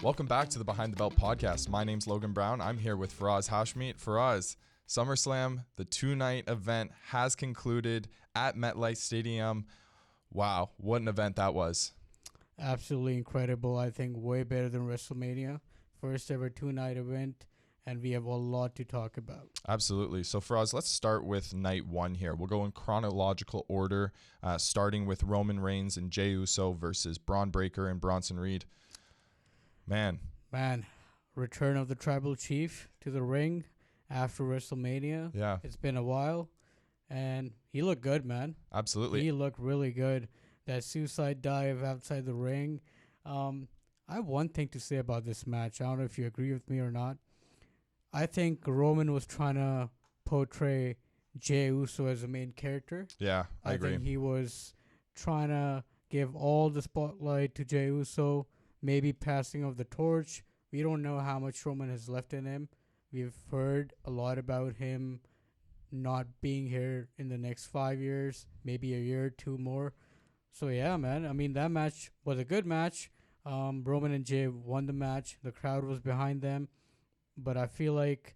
Welcome back to the Behind the Belt podcast. My name's Logan Brown. I'm here with Faraz Hashmeet. Faraz, SummerSlam, the two-night event, has concluded at MetLife Stadium. Wow, what an event that was. Absolutely incredible. I think way better than WrestleMania. First ever two-night event, and we have a lot to talk about. Absolutely. So Faraz, let's start with night one here. We'll go in chronological order, starting with Roman Reigns and Jey Uso versus Braun Breaker and Bronson Reed. Man, return of the Tribal Chief to the ring after WrestleMania. Yeah. It's been a while, and he looked good, man. Absolutely. He looked really good. That suicide dive outside the ring. I have one thing to say about this match. I don't know if you agree with me or not. I think Roman was trying to portray Jey Uso as the main character. Yeah, I agree. I think he was trying to give all the spotlight to Jey Uso, maybe passing of the torch. We don't know how much Roman has left in him. We've heard a lot about him not being here in the next 5 years, maybe a year or two more. So, yeah, man. I mean, that match was a good match. Roman and Jey won the match. The crowd was behind them. But I feel like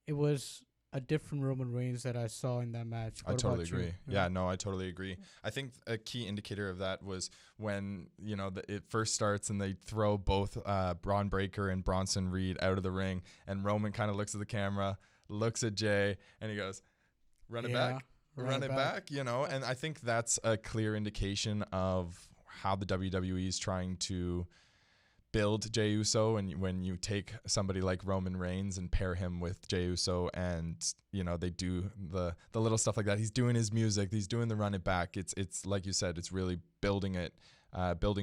it was a different Roman Reigns that I saw in that match. I totally agree. Yeah, no, I totally agree. I think a key indicator of that was when, it first starts and they throw both Braun Breaker and Bronson Reed out of the ring, and Roman kind of looks at the camera, looks at Jey, and he goes, run it back. Run it back, and I think that's a clear indication of how the WWE is trying to build Jey Uso. And when you take somebody like Roman Reigns and pair him with Jey Uso, and they do the little stuff like that, he's doing his music, he's doing the run it back, it's like you said, it's really building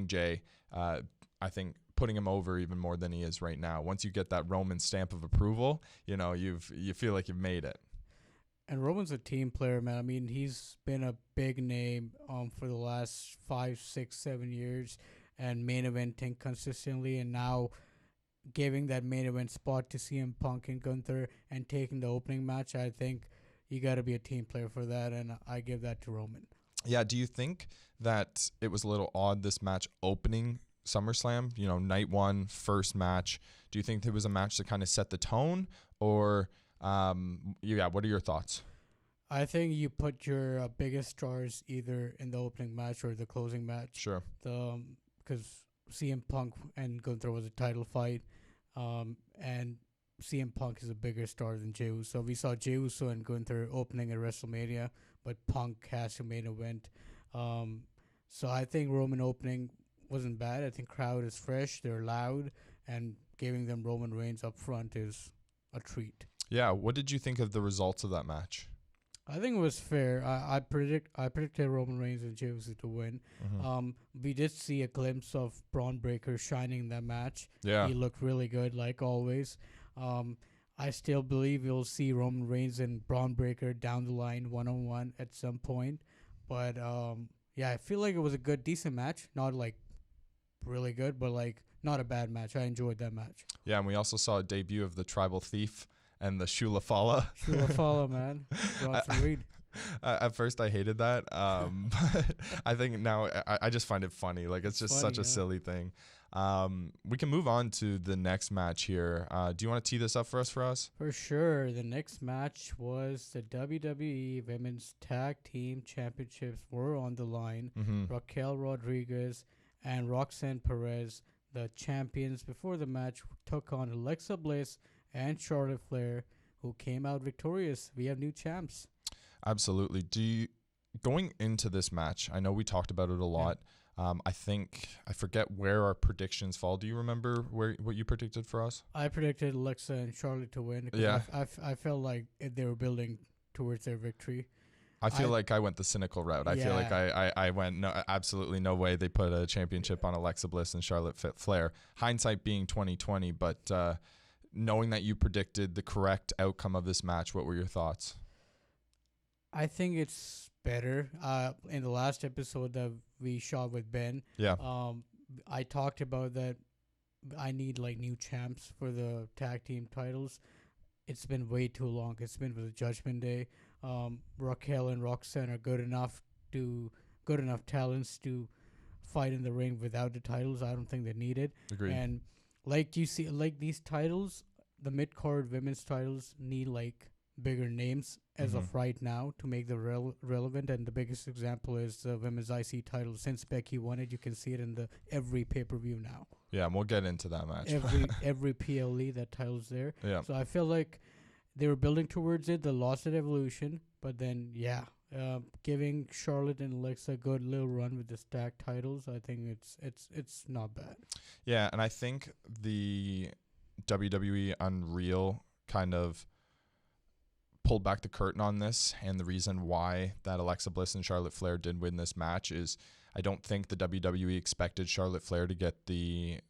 Jey. I think putting him over even more than he is right now. Once you get that Roman stamp of approval, you feel like you've made it. And Roman's a team player, man. I mean, he's been a big name for the last 5, 6, 7 years, and main eventing consistently, and now giving that main event spot to CM Punk and Gunther and taking the opening match. I think you got to be a team player for that, and I give that to Roman. Yeah, do you think that it was a little odd, this match opening SummerSlam? Night one, first match. Do you think it was a match that kind of set the tone, or... what are your thoughts? I think you put your biggest stars either in the opening match or the closing match. Sure. Because CM Punk and Gunther was a title fight, and CM Punk is a bigger star than Jey Uso. We saw Jey Uso and Gunther opening at WrestleMania, but Punk has a main event. So I think Roman opening wasn't bad. I think crowd is fresh, they're loud, and giving them Roman Reigns up front is a treat. Yeah, what did you think of the results of that match? I think it was fair. I predicted Roman Reigns and Jey Uso to win. Mm-hmm. We did see a glimpse of Braun Breaker shining in that match. Yeah, he looked really good, like always. I still believe you'll see Roman Reigns and Braun Breaker down the line 1-on-1 at some point. But I feel like it was a good, decent match. Not like really good, but like not a bad match. I enjoyed that match. Yeah, and we also saw a debut of the Tribal Thief and the Shula Fala. Shula Fala, man. Bronson Reed. At first, I hated that. But I think now I just find it funny. Like, it's just such a silly thing. We can move on to the next match here. Do you want to tee this up for us? For sure. The next match was the WWE Women's Tag Team Championships were on the line. Mm-hmm. Raquel Rodriguez and Roxanne Perez, the champions, before the match took on Alexa Bliss and Charlotte Flair, who came out victorious. We have new champs. Absolutely. Going into this match, I know we talked about it a lot. Yeah. I forget where our predictions fall. Do you remember what you predicted for us? I predicted Alexa and Charlotte to win. Yeah. I felt like they were building towards their victory. I feel like I went the cynical route. I feel like I went, no, absolutely no way they put a championship on Alexa Bliss and Charlotte Flair. Hindsight being 2020, but knowing that you predicted the correct outcome of this match, what were your thoughts? I think it's better. In the last episode that we shot with Ben, I talked about that I need like new champs for the tag team titles. It's been way too long. It's been with the Judgment Day. Raquel and Roxanne are good enough talents to fight in the ring without the titles. I don't think they need it. Agreed. And like you see, like these titles, the mid card women's titles need like bigger names as of right now to make them relevant. And the biggest example is the women's IC title. Since Becky won it, you can see it in the every pay per view now. Yeah, and we'll get into that match. Every PLE that title's there. Yeah. So I feel like they were building towards it. They lost at Evolution, but then giving Charlotte and Alexa a good little run with the stacked titles, I think it's not bad. Yeah, and I think the WWE Unreal kind of pulled back the curtain on this, and the reason why that Alexa Bliss and Charlotte Flair did win this match is I don't think the WWE expected Charlotte Flair to get the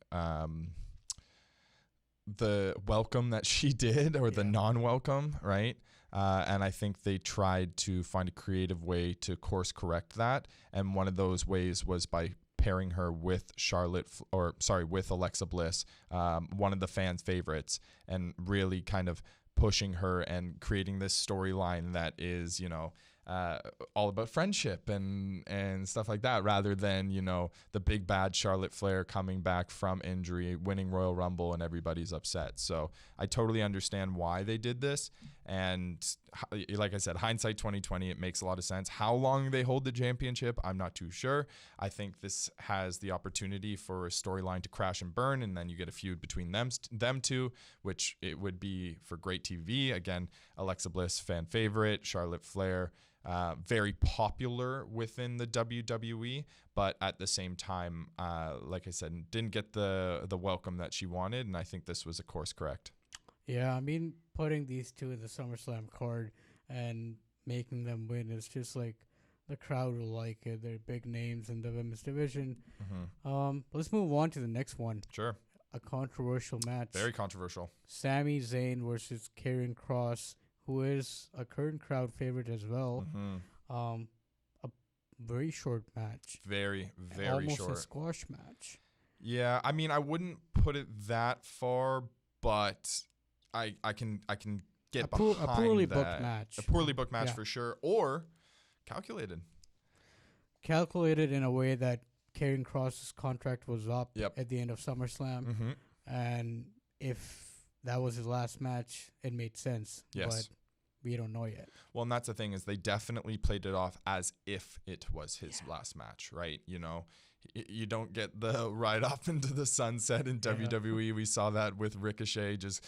welcome that she did, or the non-welcome, right? And I think they tried to find a creative way to course correct that, and one of those ways was by pairing her with with Alexa Bliss, one of the fans' favorites, and really kind of pushing her and creating this storyline that is, all about friendship and stuff like that, rather than, the big bad Charlotte Flair coming back from injury, winning Royal Rumble, and everybody's upset. So I totally understand why they did this. And like I said, hindsight 2020, it makes a lot of sense. How long they hold the championship, I'm not too sure. I think this has the opportunity for a storyline to crash and burn, and then you get a feud between them two, which it would be for great TV. Again, Alexa Bliss, fan favorite, Charlotte Flair, very popular within the WWE, but at the same time, like I said, didn't get the welcome that she wanted, and I think this was a course correct. Yeah, I mean, putting these two in the SummerSlam card and making them win is just like the crowd will like it. They're big names in the women's division. Let's move on to the next one. Sure. A controversial match. Very controversial. Sami Zayn versus Karrion Kross, who is a current crowd favorite as well. A very short match. Very almost short. Almost a squash match. Yeah, I mean, I wouldn't put it that far, but I can get behind a poorly that. booked match. A poorly booked match for sure, or calculated. Calculated in a way that Karrion Kross's contract was up at the end of SummerSlam, and if that was his last match, it made sense. Yes. But we don't know yet. Well, and that's the thing, is they definitely played it off as if it was his last match, right? You don't get the ride off into the sunset in WWE. We saw that with Ricochet, just,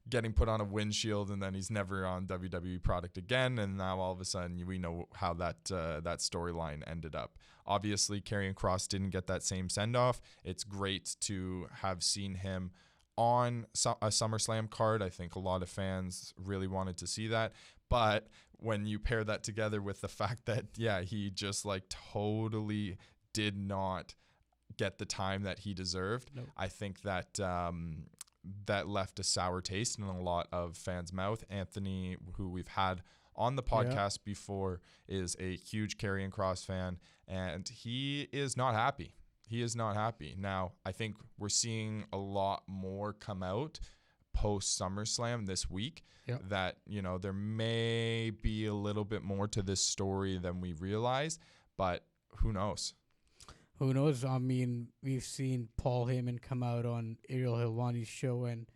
getting put on a windshield, and then he's never on WWE product again. And now all of a sudden we know how that storyline ended up. Obviously, Karrion Kross didn't get that same send-off. It's great to have seen him on a SummerSlam card. I think a lot of fans really wanted to see that. But when you pair that together with the fact that, he just totally did not get the time that he deserved, I think that that left a sour taste in a lot of fans' mouth. Anthony, who we've had on the podcast before, is a huge Karrion Kross fan, and he is not happy. He is not happy. Now, I think we're seeing a lot more come out post SummerSlam this week that, there may be a little bit more to this story than we realize, but who knows? Who knows? I mean, we've seen Paul Heyman come out on Ariel Helwani's show and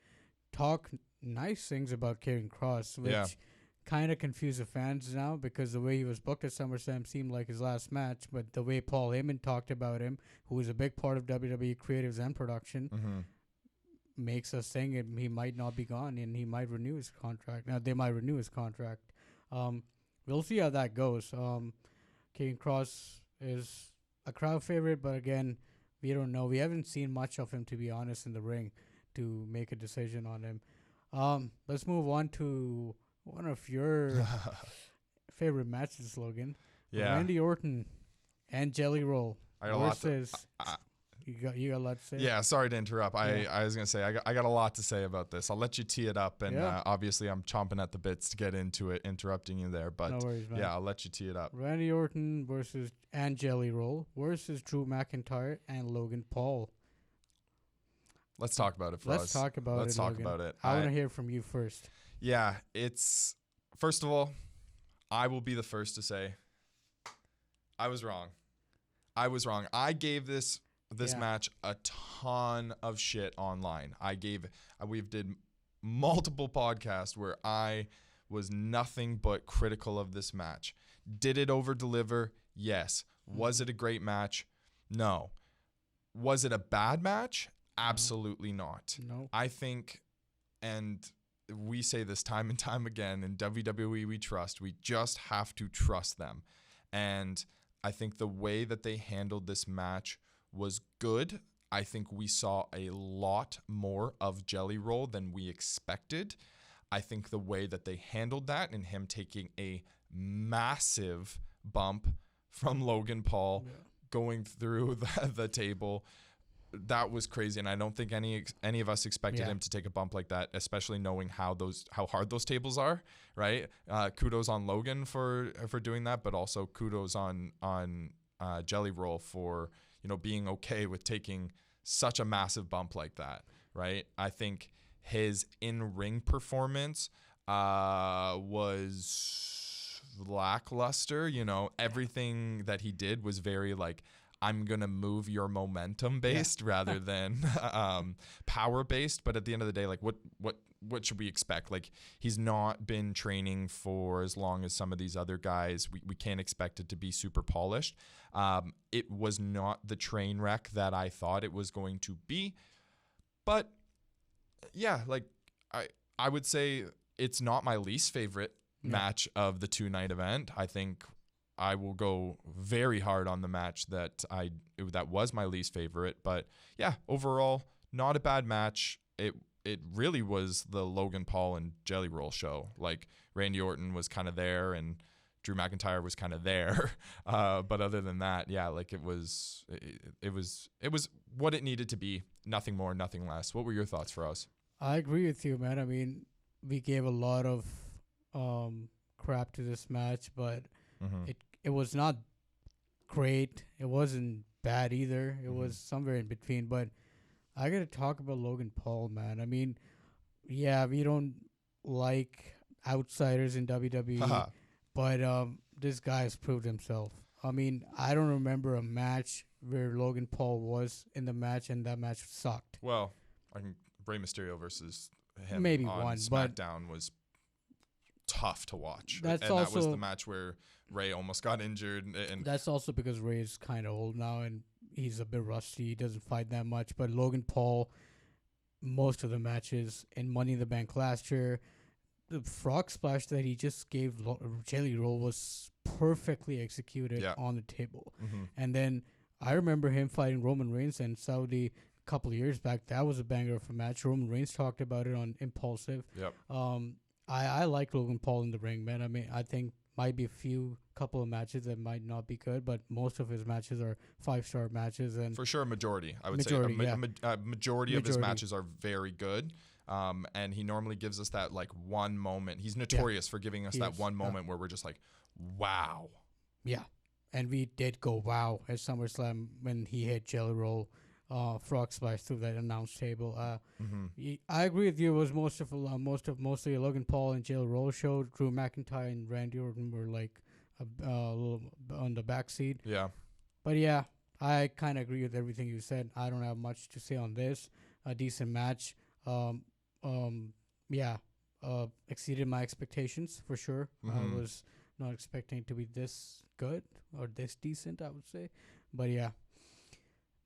talk nice things about Karrion Kross, which kind of confused the fans now, because the way he was booked at SummerSlam seemed like his last match, but the way Paul Heyman talked about him, who was a big part of WWE creatives and production, makes us think he might not be gone, and he might renew his contract. Now, they might renew his contract. We'll see how that goes. Karrion Kross is a crowd favorite, but again, we don't know. We haven't seen much of him, to be honest, in the ring to make a decision on him. Let's move on to one of your favorite matches, Logan. Randy Orton and Jelly Roll versus... You got a lot to say? Yeah, sorry to interrupt. I was going to say, I got a lot to say about this. I'll let you tee it up, and obviously I'm chomping at the bits to get into it, interrupting you there. But no worries, man. I'll let you tee it up. Randy Orton versus and Jelly Roll versus Drew McIntyre and Logan Paul. Let's talk about it, Faraz. Let's talk about it. I want to hear from you first. Yeah, first of all, I will be the first to say I was wrong. I gave this this Yeah. match a ton of shit online. We've did multiple podcasts where I was nothing but critical of this match. Did it over deliver? Yes. Was it a great match? No. Was it a bad match? Absolutely not. No. I think, and we say this time and time again, in WWE we trust. We just have to trust them. And I think the way that they handled this match was good. I think we saw a lot more of Jelly Roll than we expected. I think the way that they handled that and him taking a massive bump from Logan Paul going through the table, that was crazy. And I don't think any of us expected him to take a bump like that, especially knowing how hard those tables are, right? Kudos on Logan for doing that, but also kudos on Jelly Roll for, being okay with taking such a massive bump like that, right? I think his in-ring performance was lackluster. Everything that he did was very like, I'm going to move your momentum based rather than power based. But at the end of the day, like what should we expect? Like, he's not been training for as long as some of these other guys. We can't expect it to be super polished. It was not the train wreck that I thought it was going to be. But yeah, like I would say it's not my least favorite match of the 2-night event. I think I will go very hard on the match that was my least favorite. But yeah, overall, not a bad match. It really was the Logan Paul and Jelly Roll show. Like, Randy Orton was kind of there and Drew McIntyre was kind of there. But other than that, yeah, like it was what it needed to be. Nothing more, nothing less. What were your thoughts, Faraz? I agree with you, man. I mean, we gave a lot of crap to this match, but it was not great. It wasn't bad either. It was somewhere in between. But I got to talk about Logan Paul, man. I mean, yeah, we don't like outsiders in WWE, but this guy has proved himself. I mean, I don't remember a match where Logan Paul was in the match and that match sucked. Well, Rey Mysterio versus him maybe on one, SmackDown was tough to watch. That was the match where Rey almost got injured. And that's also because Rey is kind of old now and he's a bit rusty. He doesn't fight that much. But Logan Paul, most of the matches in Money in the Bank last year, the frog splash that he just gave Jelly Roll was perfectly executed on the table. And then I remember him fighting Roman Reigns in Saudi a couple of years back. That was a banger of a match. Roman Reigns talked about it on Impulsive. I like Logan Paul in the ring, man. I mean, I think might be couple of matches that might not be good, but most of his matches are 5-star matches, and for sure, majority. I would say a majority of his matches are very good. And he normally gives us that like one moment. He's notorious for giving us that one moment where we're just like, wow. Yeah. And we did go wow at SummerSlam when he hit Jelly Roll, frog splash through that announce table. I agree with you. It was mostly a Logan Paul and Jelly Roll show. Drew McIntyre and Randy Orton were like a little on the backseat. Yeah. But yeah, I kind of agree with everything you said. I don't have much to say on this. A decent match. Exceeded my expectations for sure. I was not expecting it to be this good or this decent, I would say. But yeah.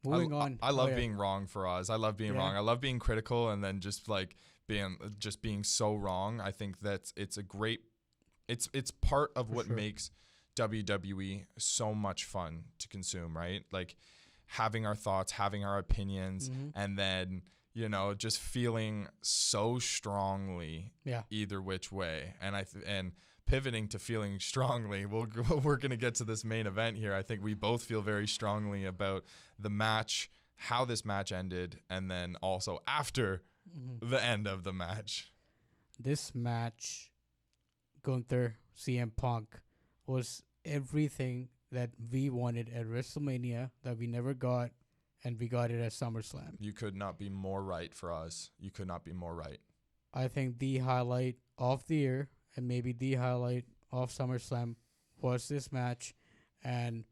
Moving on. I love being wrong, Faraz. I love being wrong. I love being critical and then just like being so wrong. I think that it's part of what makes WWE so much fun to consume, right? Like having our thoughts, having our opinions, and then just feeling so strongly either which way. And pivoting to feeling strongly, we're going to get to this main event here. I think we both feel very strongly about the match, how this match ended, and then also after the end of the match. This match, Gunther, CM Punk, was everything that we wanted at WrestleMania that we never got, and we got it at SummerSlam. You could not be more right, for us. You could not be more right. I think the highlight of the year and maybe the highlight of SummerSlam was this match. And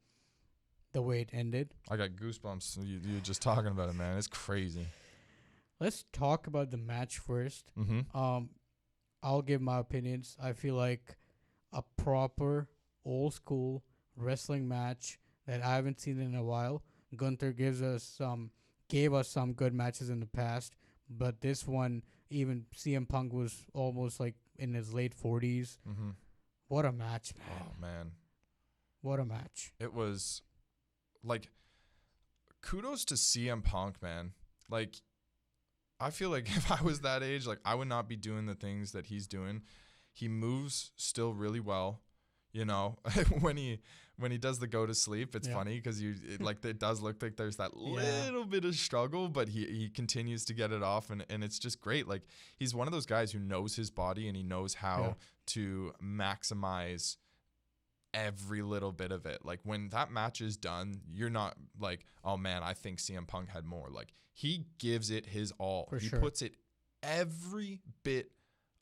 the way it ended. I got goosebumps. You're just talking about it, man. It's crazy. Let's talk about the match first. Mm-hmm. I'll give my opinions. I feel like a proper old school wrestling match that I haven't seen in a while. Gunther gave us some good matches in the past, but this one, even CM Punk was almost like in his late 40s. Mm-hmm. What a match, man. Oh, man. What a match. It was, like, kudos to CM Punk, man. Like, I feel like if I was that age, like, I would not be doing the things that he's doing. He moves still really well. You know, when he does the go to sleep, it's funny because it does look like there's that little bit of struggle, but he continues to get it off, and it's just great. Like, he's one of those guys who knows his body and he knows how to maximize every little bit of it. Like, when that match is done, you're not like, oh man, I think CM Punk had more. Like, he gives it his all. He puts it, every bit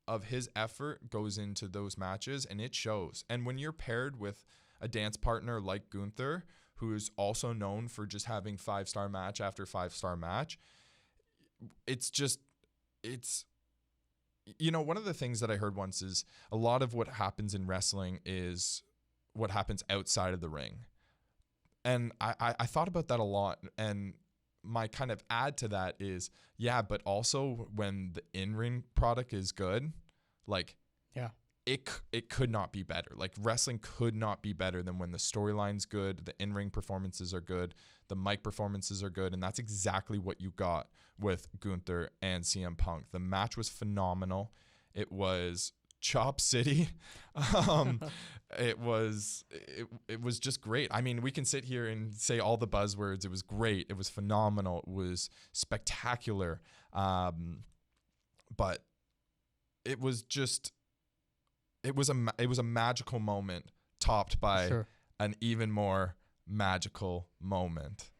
of his effort goes into those matches, and it shows. And when you're paired with a dance partner like Gunther, who is also known for just having 5-star match after 5-star match, it's one of the things that I heard once is a lot of what happens in wrestling is what happens outside of the ring. And I thought about that a lot, and my kind of add to that is, but also when the in-ring product is good, like, it could not be better. Like, wrestling could not be better than when the storyline's good, the in-ring performances are good, the mic performances are good, and that's exactly what you got with Gunther and CM Punk. The match was phenomenal. It was Chop City. It was just great. I mean, we can sit here and say all the buzzwords. It was great. It was phenomenal. It was spectacular. But it was just, it was a magical moment topped by an even more magical moment.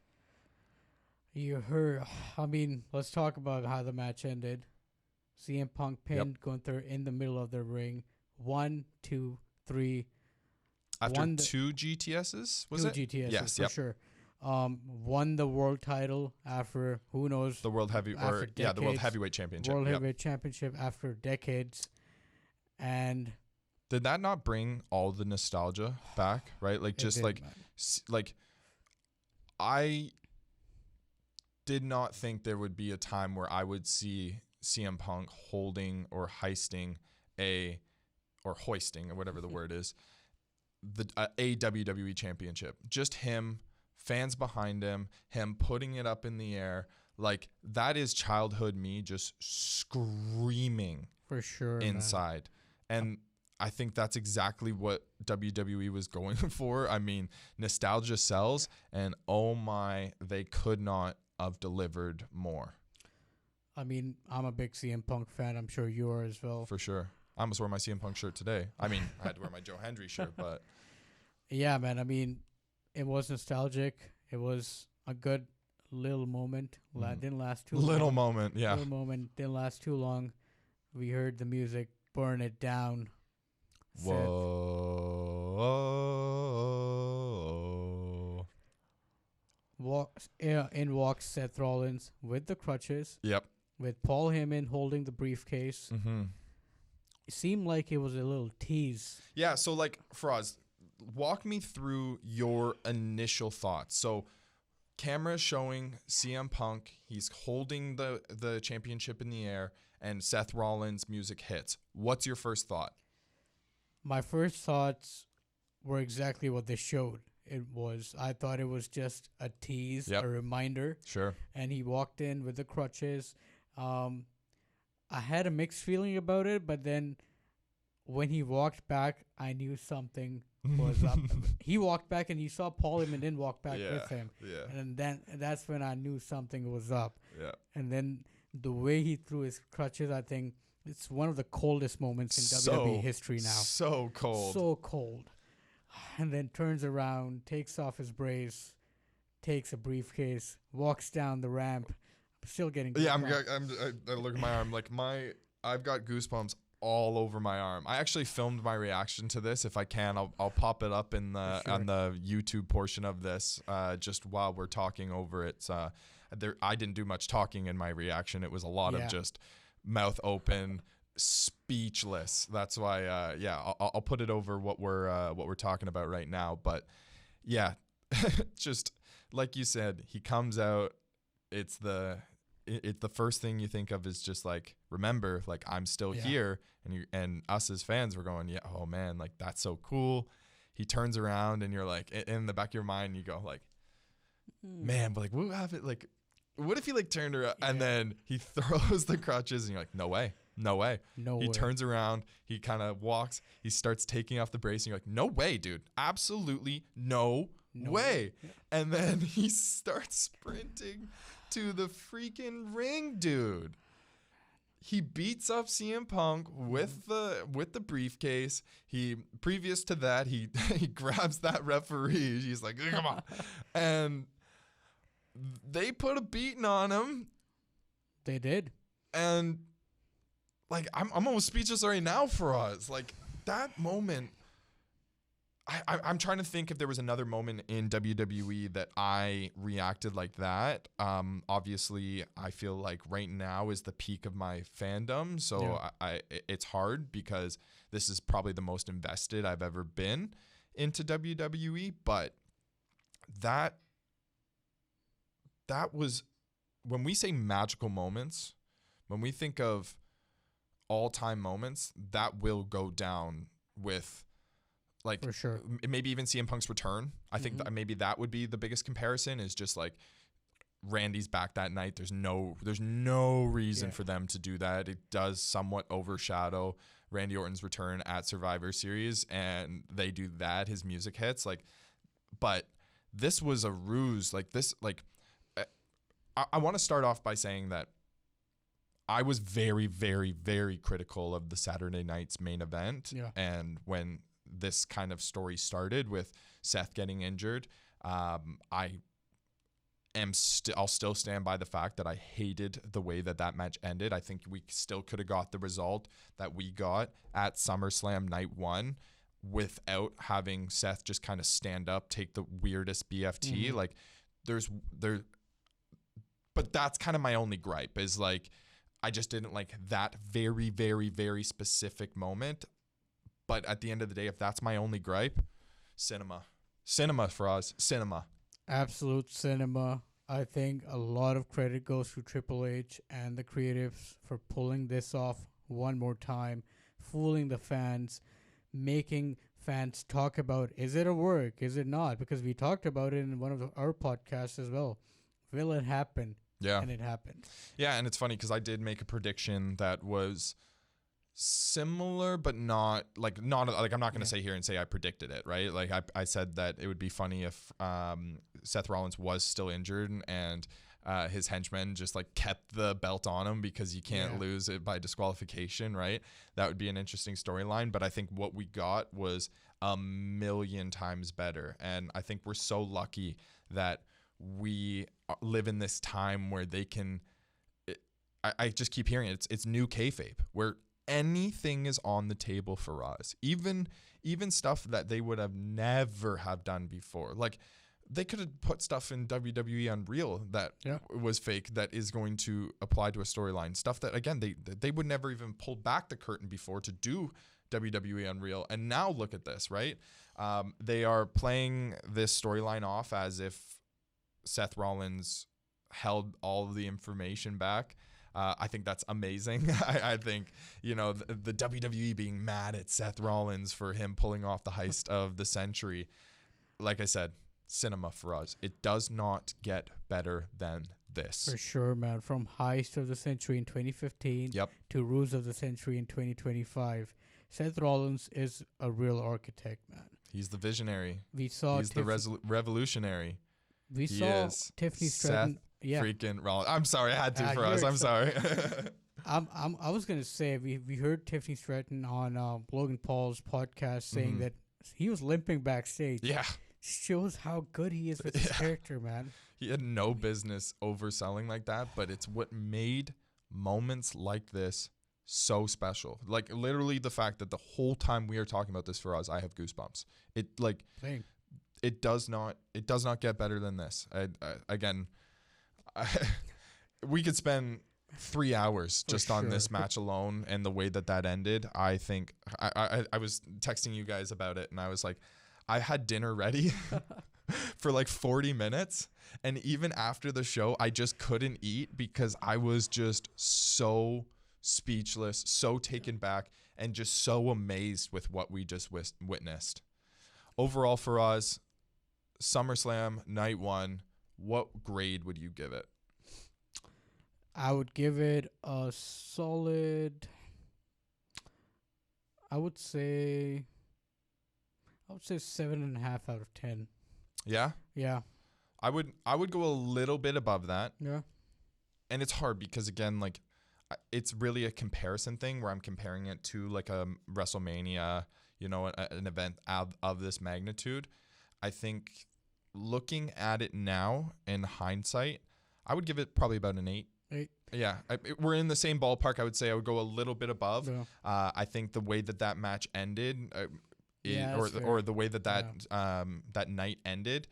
Let's talk about how the match ended. CM Punk pinned Gunther in the middle of the ring. 1, 2, 3. After two GTSs, was it? Two GTSs, yes, for sure. Won the world title after, who knows? The world the world heavyweight championship. World heavyweight championship after decades. And did that not bring all the nostalgia back, right? Like, just like I did not think there would be a time where I would see CM Punk holding or hoisting or whatever the word is, a WWE championship. Just him, fans behind him putting it up in the air. Like, that is childhood me just screaming for sure inside. Man. And I think that's exactly what WWE was going for. I mean, nostalgia sells, and oh my, they could not have delivered more. I mean, I'm a big CM Punk fan. I'm sure you are as well. For sure. I almost wore my CM Punk shirt today. I mean, I had to wear my Joe Hendry shirt, but... Yeah, man. I mean, it was nostalgic. It was a good little moment. Didn't last too long. Little moment, yeah. Little moment. Didn't last too long. We heard the music, Burn It Down. Whoa. In walks Seth Rollins with the crutches. Yep. With Paul Heyman holding the briefcase. Mm-hmm. It seemed like it was a little tease. Yeah, so, like, Faraz, walk me through your initial thoughts. So, camera showing CM Punk. He's holding the championship in the air, and Seth Rollins' music hits. What's your first thought? My first thoughts were exactly what they showed. I thought it was just a tease, a reminder. Sure. And he walked in with the crutches. I had a mixed feeling about it, but then when he walked back, I knew something was up. He walked back and he saw Paul Heyman didn't walk back with him. Yeah. And then that's when I knew something was up. Yeah. And then the way he threw his crutches, I think it's one of the coldest moments in WWE history now. So cold. So cold. And then turns around, takes off his brace, takes a briefcase, walks down the ramp. I'm still getting goosebumps. Yeah, I look at my arm, like, I've got goosebumps all over my arm. I actually filmed my reaction to this. If I can, I'll pop it up in the on the YouTube portion of this just while we're talking over it. I didn't do much talking in my reaction. It was a lot of just mouth open, speechless. That's why I'll put it over what we're talking about right now. But yeah, just like you said, he comes out. It's the first thing you think of is just like, remember, like, I'm still here, and us as fans, we're going, yeah, oh man, like, that's so cool. He turns around and you're like, in the back of your mind, you go like, man, but like, what have it like? What if he like turned around and then he throws the crutches and you're like, no way. He turns around, he kind of walks, he starts taking off the brace and you're like, no way, dude. Absolutely no way. Yeah. And then he starts sprinting to the freaking ring, dude. He beats up CM Punk with the briefcase. Previous to that, he grabs that referee. He's like, come on. And they put a beating on him. They did. And like, I'm almost speechless right now for us. Like, that moment, I'm trying to think if there was another moment in WWE that I reacted like that. Obviously, I feel like right now is the peak of my fandom. So it's hard because this is probably the most invested I've ever been into WWE. But that was, when we say magical moments, when we think of all-time moments, that will go down with, like, for sure, maybe even CM Punk's return. I think that maybe that would be the biggest comparison, is just like, Randy's back that night. There's no reason for them to do that. It does somewhat overshadow Randy Orton's return at Survivor Series, and they do that. His music hits, like, but this was a ruse. Like, this, like, I want to start off by saying that I was very, very, very critical of the Saturday night's main event. Yeah. And when this kind of story started with Seth getting injured, I'll still stand by the fact that I hated the way that match ended. I think we still could have got the result that we got at SummerSlam night 1 without having Seth just kind of stand up, take the weirdest BFT. Like, but that's kind of my only gripe, is like, I just didn't like that very, very, very specific moment. But at the end of the day, if that's my only gripe, cinema for us, cinema. Absolute cinema. I think a lot of credit goes to Triple H and the creatives for pulling this off one more time, fooling the fans, making fans talk about, is it a work, is it not? Because we talked about it in one of our podcasts as well. Will it happen? Yeah. And it happened. Yeah, and it's funny because I did make a prediction that was similar, but not like I'm not going to say here and say I predicted it, right? Like, I said that it would be funny if Seth Rollins was still injured and his henchmen just like kept the belt on him because you can't lose it by disqualification, right? That would be an interesting storyline. But I think what we got was a million times better. And I think we're so lucky that we live in this time where they can, I just keep hearing it. It's new kayfabe where anything is on the table for us, even stuff that they would have never have done before. Like, they could have put stuff in WWE Unreal that was fake that is going to apply to a storyline. Stuff that, again, they would never even pull back the curtain before to do WWE Unreal. And now look at this, right? They are playing this storyline off as if Seth Rollins held all of the information back. I think that's amazing. I think, the WWE being mad at Seth Rollins for him pulling off the heist of the century. Like I said, cinema for us. It does not get better than this. For sure, man. From heist of the century in 2015 to ruse of the century in 2025. Seth Rollins is a real architect, man. He's the visionary. He's the revolutionary. We saw Tiffany Stratton. Seth freaking Rollins. I'm sorry, I had to for us. I'm sorry. I was gonna say we heard Tiffany Stratton on Logan Paul's podcast saying that he was limping backstage. Yeah, shows how good he is with his character, man. He had no business overselling like that, but it's what made moments like this so special. Like literally the fact that the whole time we are talking about this, Faraz, I have goosebumps. It like Same. it does not get better than this. Again, we could spend 3 hours just on this match alone and the way that ended. I think I was texting you guys about it and I was like, I had dinner ready for like 40 minutes. And even after the show, I just couldn't eat because I was just so speechless, so taken back, and just so amazed with what we just witnessed. Overall, for us, SummerSlam night 1, what grade would you give it? I would give it a solid. I would say 7.5 out of 10. Yeah? Yeah. I would go a little bit above that. Yeah. And it's hard because, again, like, it's really a comparison thing where I'm comparing it to like a WrestleMania, you know, an event of this magnitude. I think looking at it now in hindsight, I would give it probably about an 8. 8. Yeah, we're in the same ballpark. I would say I would go a little bit above. Yeah. I think the way that match ended, or the way that night ended,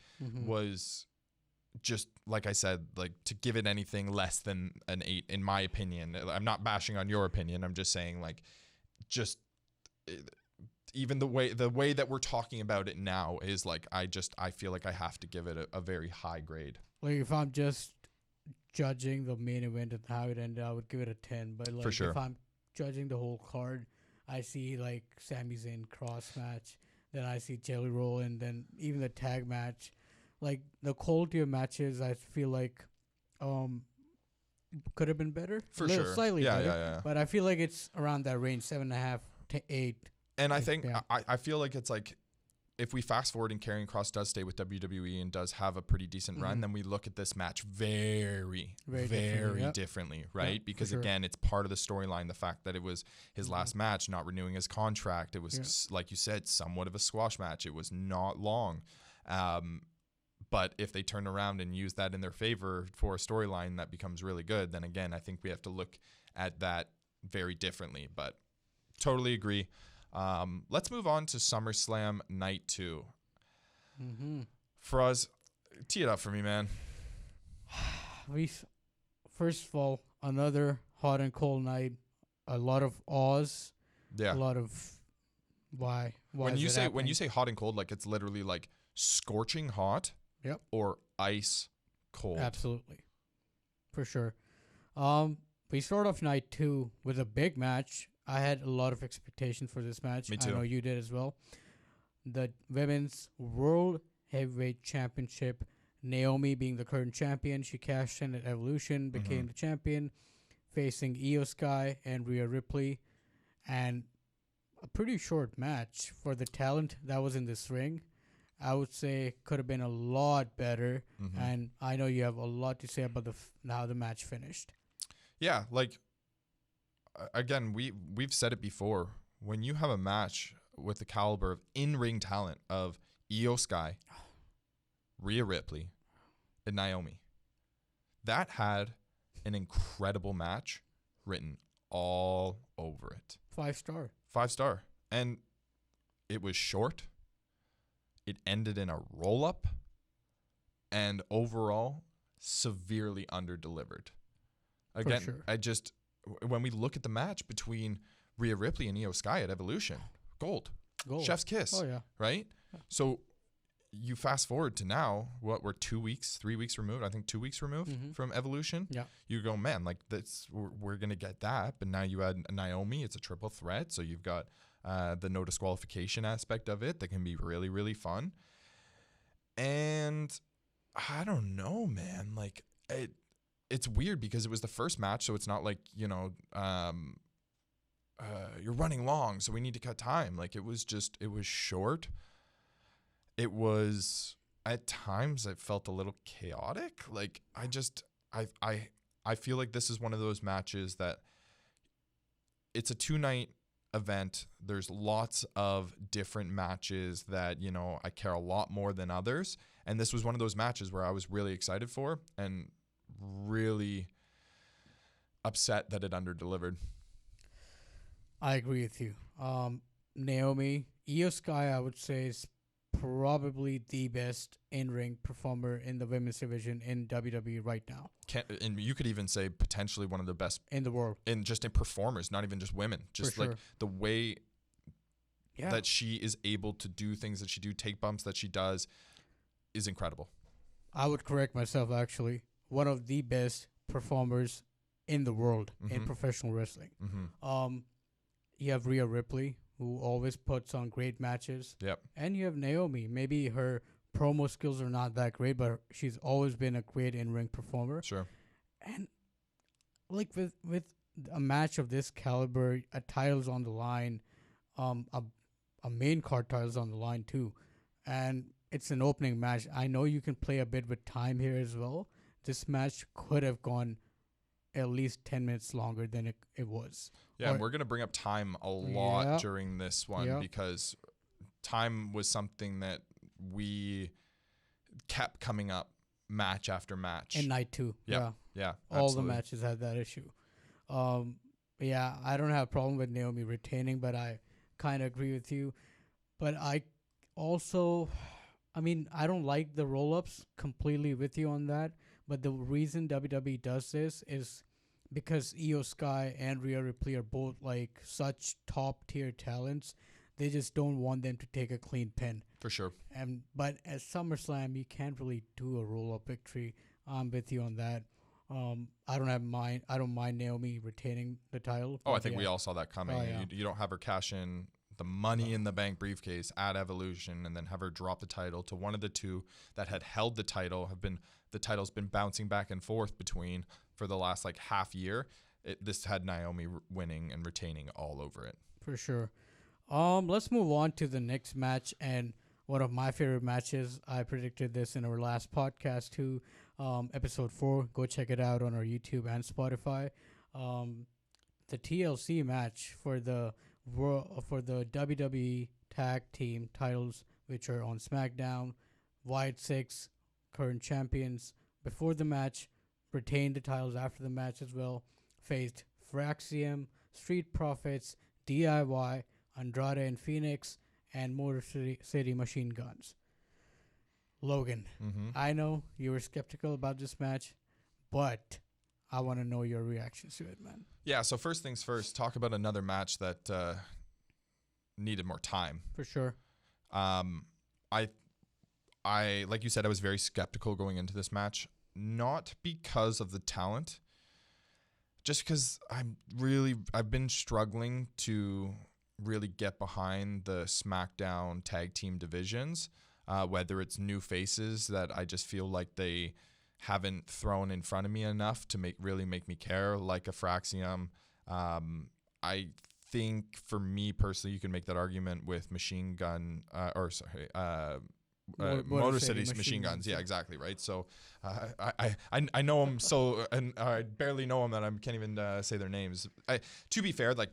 was just like I said, like to give it anything less than an 8, in my opinion. I'm not bashing on your opinion. I'm just saying, like, just even the way that we're talking about it now is like I feel like I have to give it a very high grade. Like if I'm just judging the main event and how it ended, I would give it a 10. But like For sure. if I'm judging the whole card, I see like Sami Zayn cross match, then I see Jelly Roll, and then even the tag match. Like the quality of matches, I feel like could have been better. For sure. Slightly better. Yeah. But I feel like it's around that range, 7.5 to 8. And I think I feel like it's like if we fast forward and Karrion Kross does stay with WWE and does have a pretty decent run, then we look at this match very differently, right? Yeah, because again, it's part of the storyline. The fact that it was his last match, not renewing his contract. It was, like you said, somewhat of a squash match. It was not long. But if they turn around and use that in their favor for a storyline that becomes really good, then again, I think we have to look at that very differently. But totally agree. Let's move on to SummerSlam Night 2. Faraz, tee it up for me, man. First of all, another hot and cold night. A lot of awes. Yeah. A lot of why when you say hot and cold, like it's literally like scorching hot. Yep. Or ice cold. Absolutely. For sure. We start off night 2 with a big match. I had a lot of expectations for this match. Me too. I know you did as well. The Women's World Heavyweight Championship. Naomi being the current champion. She cashed in at Evolution, became the champion, facing Io Sky and Rhea Ripley. And a pretty short match for the talent that was in this ring. I would say could have been a lot better. And I know you have a lot to say about how the match finished. Yeah, like, again, we've said it before. When you have a match with the caliber of in-ring talent of Io Sky, Rhea Ripley, and Naomi, that had an incredible match written all over it. 5-star. 5-star. And it was short. It ended in a roll-up. And overall, severely under-delivered. Again, sure. When we look at the match between Rhea Ripley and Io Sky at Evolution, gold. Chef's kiss. Oh, yeah. Right? Yeah. So you fast forward to now, we're 3 weeks removed, I think 2 weeks removed from Evolution. Yeah. You go, man, like we're going to get that. But now you add Naomi, it's a triple threat. So you've got the no disqualification aspect of it that can be really, really fun. And I don't know, man, like it's weird because it was the first match. So it's not like, you're running long, so we need to cut time. Like it was short. It was, at times, it felt a little chaotic. Like I feel like this is one of those matches that it's a 2-night event. There's lots of different matches that, I care a lot more than others. And this was one of those matches where I was really excited for and really upset that it underdelivered. I agree with you. Naomi, Io Sky, I would say, is probably the best in-ring performer in the women's division in WWE right now And you could even say potentially one of the best in the world. in performers, not even just women. Just For like sure. the way Yeah. that she is able to do things that she do, take bumps that she does, is incredible. I would correct myself, actually. One of the best performers in the world in Mhm. professional wrestling. Mm-hmm. You have Rhea Ripley, who always puts on great matches. Yep. And you have Naomi. Maybe her promo skills are not that great, but she's always been a great in-ring performer. Sure. And like with a match of this caliber, a title's on the line, a main card title's on the line too, and it's an opening match. I know you can play a bit with time here as well. This match could have gone at least 10 minutes longer than it was. Yeah, and we're going to bring up time a lot during this one because time was something that we kept coming up match after match. And night two. Yeah. All the matches had that issue. Yeah, I don't have a problem with Naomi retaining, but I kind of agree with you. But I also, I don't like the roll-ups, completely with you on that. But the reason WWE does this is because Io Sky and Rhea Ripley are both like such top-tier talents. They just don't want them to take a clean pin. For sure. But at SummerSlam, you can't really do a roll-up victory. I'm with you on that. I don't mind Naomi retaining the title. Oh, I think we all saw that coming. Oh, yeah. You don't have her cash in the Money in the Bank briefcase at Evolution and then have her drop the title to one of the two that had held the title. The title's been bouncing back and forth between for the last like half year. This had Naomi winning and retaining all over it. For sure. Let's move on to the next match, and one of my favorite matches. I predicted this in our last podcast too, episode 4. Go check it out on our YouTube and Spotify. The TLC match for the WWE Tag Team titles, which are on SmackDown. Wyatt Six, current champions, before the match, retained the titles after the match as well. Faced Fraxium, Street Profits, DIY, Andrade and Phoenix, and Motor City Machine Guns. Logan, I know you were skeptical about this match, but I want to know your reactions to it, man. Yeah, so first things first, talk about another match that needed more time. For sure. I like you said, I was very skeptical going into this match, not because of the talent, just because I've been struggling to really get behind the SmackDown tag team divisions, whether it's new faces that I just feel like they haven't thrown in front of me enough to make me care, like a Fraxium. I think for me personally, you can make that argument with Machine Gun, Motor City's Machine Guns. Yeah, exactly, right? So I know them so, and I barely know them that I can't even say their names. To be fair, like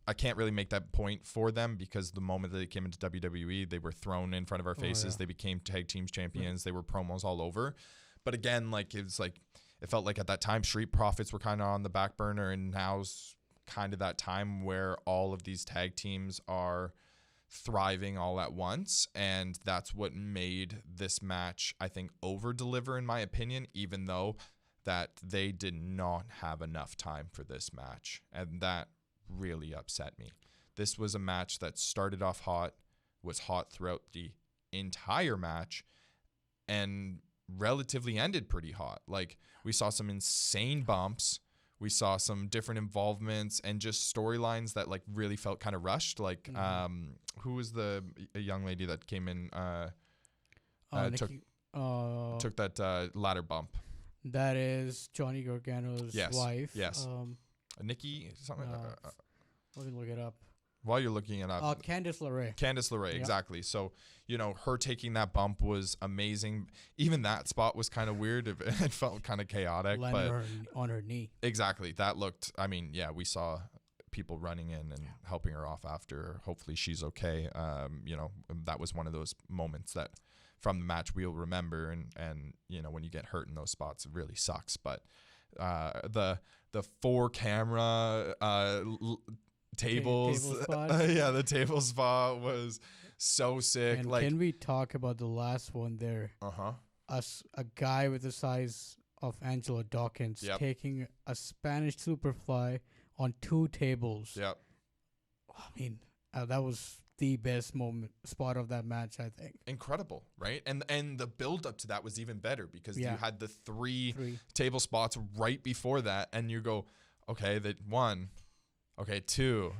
I can't really make that point for them because the moment that they came into WWE, they were thrown in front of our faces. They became tag team champions. They were promos all over. But again, it felt like at that time, Street Profits were kind of on the back burner, and now's kind of that time where all of these tag teams are thriving all at once. And that's what made this match, I think, over-deliver in my opinion, even though that they did not have enough time for this match. And that really upset me. This was a match that started off hot, was hot throughout the entire match, and relatively ended pretty hot. Like, we saw some insane bumps, we saw some different involvements, and just storylines that like really felt kind of rushed. Like, who was a young lady that came in took that ladder bump? That is Johnny Gargano's wife. Yes. Nikki, something. Let me look it up. While you're looking it up, Candice LeRae. Candice LeRae, exactly. So, her taking that bump was amazing. Even that spot was kind of weird. It felt kind of chaotic. Landed her on her knee. Exactly. That looked, we saw people running in and helping her off after. Hopefully she's okay. That was one of those moments that from the match we'll remember. And when you get hurt in those spots, it really sucks. But the 4 camera tables. Table spot. Yeah, the table spot was so sick. And like, can we talk about the last one there? A guy with the size of Angelo Dawkins taking a Spanish Superfly on 2 tables. Yep. I mean, that was the best spot of that match, I think. Incredible, right? And the build up to that was even better because you had the three table spots right before that, and you go, okay, that 1, okay, 2,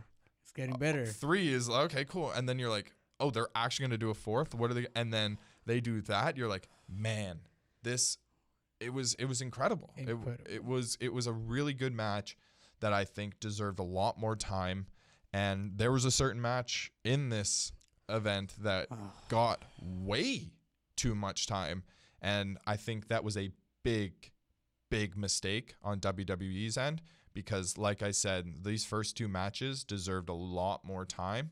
it's getting better. 3 is okay, cool, and then you're like, oh, they're actually gonna do a 4th. What are they? And then they do that. You're like, man, it was incredible. It was a really good match that I think deserved a lot more time. And there was a certain match in this event that got way too much time. And I think that was a big, big mistake on WWE's end because, like I said, these first 2 matches deserved a lot more time.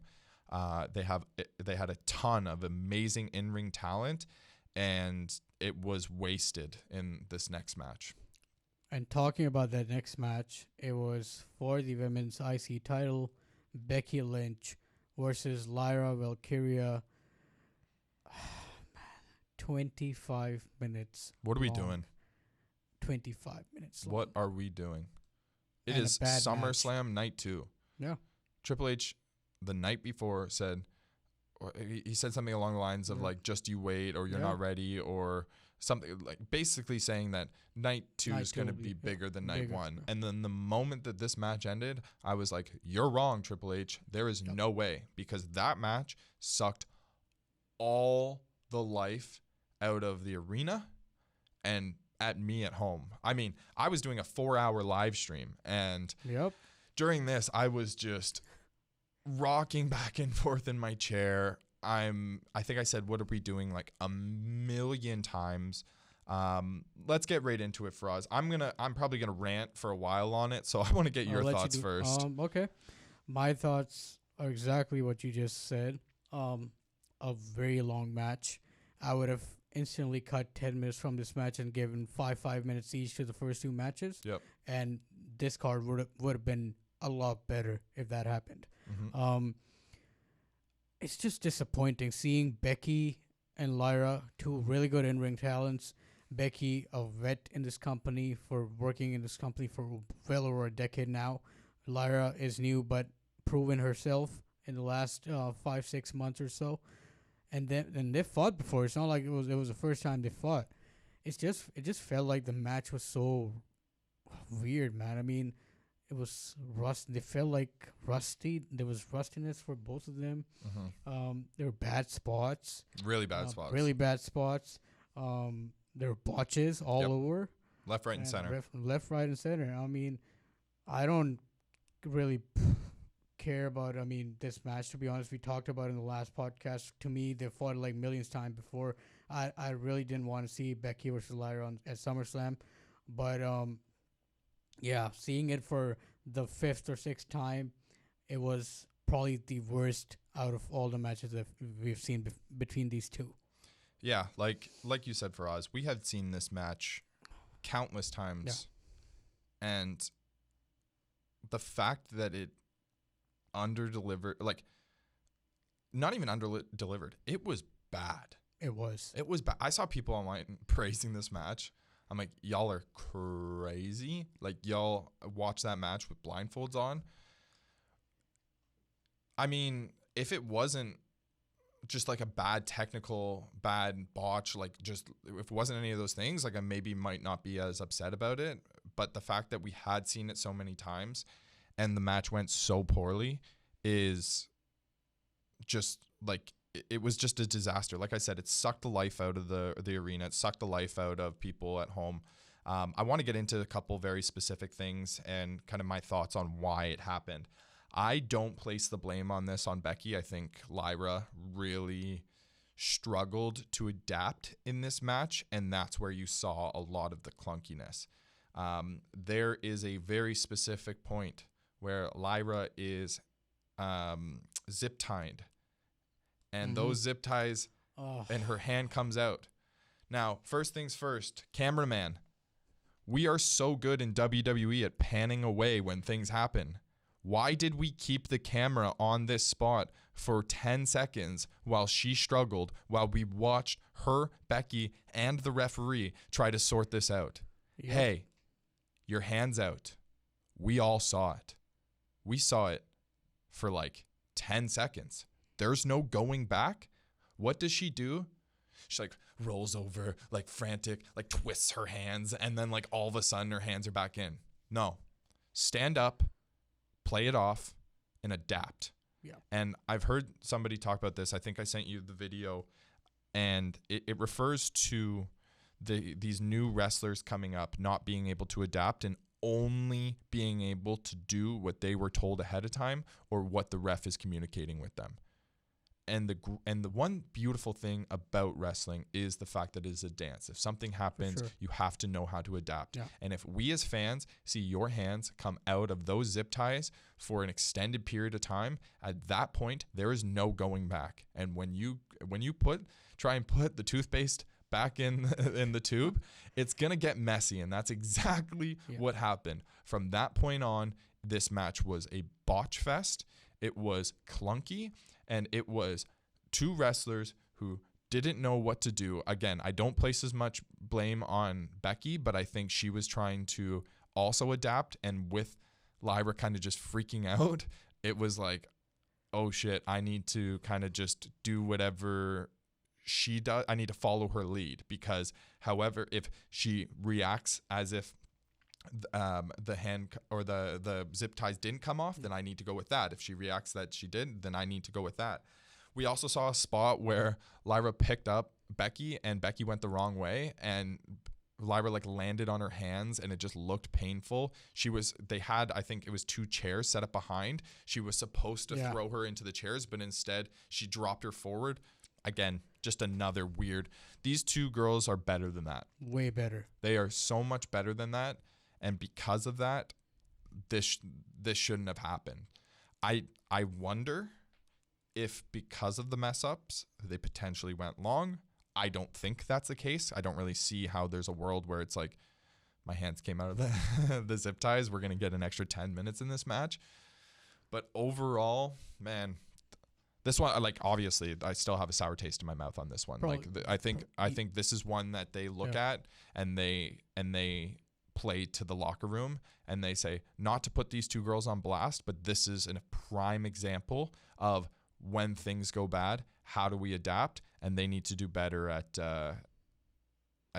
They had a ton of amazing in-ring talent, and it was wasted in this next match. And talking about that next match, it was for the women's IC title. Becky Lynch versus Lyra Valkyria. 25 minutes. What are we doing? 25 minutes long. What are we doing? It is SummerSlam night 2. Yeah. Triple H, the night before, said, he said something along the lines of like, just you wait, or you're not ready, or something, like basically saying that night 2 is going to be bigger than night 1. And then the moment that this match ended, I was like, you're wrong, Triple H. There is no way, because that match sucked all the life out of the arena and at me at home. I mean, I was doing a 4-hour live stream, and during this, I was just rocking back and forth in my chair. I think I said, what are we doing, like a million times. Let's get right into it, Faraz. I'm probably gonna rant for a while on it, so I want to get your thoughts first. Okay. My thoughts are exactly what you just said. A very long match. I would have instantly cut 10 minutes from this match and given 5 minutes each to the first 2 matches. Yep. And this card would have been a lot better if that happened. Mm-hmm. It's just disappointing seeing Becky and Lyra, 2 really good in-ring talents. Becky, a vet in this company, for working in this company for well over a decade now. Lyra is new but proven herself in the last 5-6 months or so. And they fought before. It's not like it was the first time they fought. It just felt like the match was so weird, man. I mean, it was rust. They felt like rusty. There was rustiness for both of them. Mm-hmm. There were bad spots. Really bad spots. Really bad spots. There were botches all over. Left, right, and center. Left, right, and center. I mean, I don't really care about, this match, to be honest. We talked about it in the last podcast. To me, they fought like millions times before. I really didn't want to see Becky versus Lyra at SummerSlam. But, seeing it for the 5th or 6th time, it was probably the worst out of all the matches that we've seen between these 2. Yeah, like you said, Faraz, we have seen this match countless times. Yeah. And the fact that it under-delivered, like, not even under-delivered, it was bad. It was bad. I saw people online praising this match. I'm like, y'all are crazy. Like, y'all watch that match with blindfolds on. I mean, if it wasn't just like a bad botch, like just if it wasn't any of those things, like I maybe might not be as upset about it. But the fact that we had seen it so many times and the match went so poorly is just like, it was just a disaster. Like I said, it sucked the life out of the arena. It sucked the life out of people at home. I want to get into a couple very specific things and kind of my thoughts on why it happened. I don't place the blame on this on Becky. I think Lyra really struggled to adapt in this match, and that's where you saw a lot of the clunkiness. There is a very specific point where Lyra is zip-tied, and those zip ties, and her hand comes out. Now, first things first, cameraman, We are so good in WWE at panning away when things happen. Why did we keep the camera on this spot for 10 seconds while she struggled, while we watched her, Becky, and the referee try to sort this out? Yep. Hey, your hand's out. We all saw it. We saw it for like 10 seconds. There's no going back. What does she do? She like rolls over, like frantic, like twists her hands, and then like all of a sudden her hands are back in. No. Stand up, play it off, and adapt. Yeah. And I've heard somebody talk about this. I think I sent you the video, and it refers to these new wrestlers coming up not being able to adapt and only being able to do what they were told ahead of time or what the ref is communicating with them. And the one beautiful thing about wrestling is the fact that it is a dance. If something happens, you have to know how to adapt. Yeah. And if we as fans see your hands come out of those zip ties for an extended period of time, at that point, there is no going back. And when you try and put the toothpaste back in the tube, it's going to get messy. And that's exactly what happened. From that point on, this match was a botch fest. It was clunky. And it was two wrestlers who didn't know what to do. Again, I don't place as much blame on Becky, but I think she was trying to also adapt. And with Lyra kind of just freaking out, it was like, oh shit, I need to kind of just do whatever she does. I need to follow her lead, because however, if she reacts as if the hand or the zip ties didn't come off, then I need to go with that. If she reacts that she did, then I need to go with that. We also saw a spot where Lyra picked up Becky and Becky went the wrong way, and Lyra like landed on her hands and it just looked painful. They had, I think it was 2 chairs set up behind. She was supposed to throw her into the chairs, but instead she dropped her forward. Again, just another weird. These two girls are better than that. Way better. They are so much better than that. And because of that, this shouldn't have happened. I wonder if because of the mess ups, they potentially went long. I don't think that's the case. I don't really see how there's a world where it's like, my hands came out of the zip ties. We're going to get an extra 10 minutes in this match. But overall, man, this one, like, obviously, I still have a sour taste in my mouth on this one. I think this is one that they look at and they play to the locker room and they say, not to put these two girls on blast, but this is a prime example of when things go bad, how do we adapt? And they need to do better at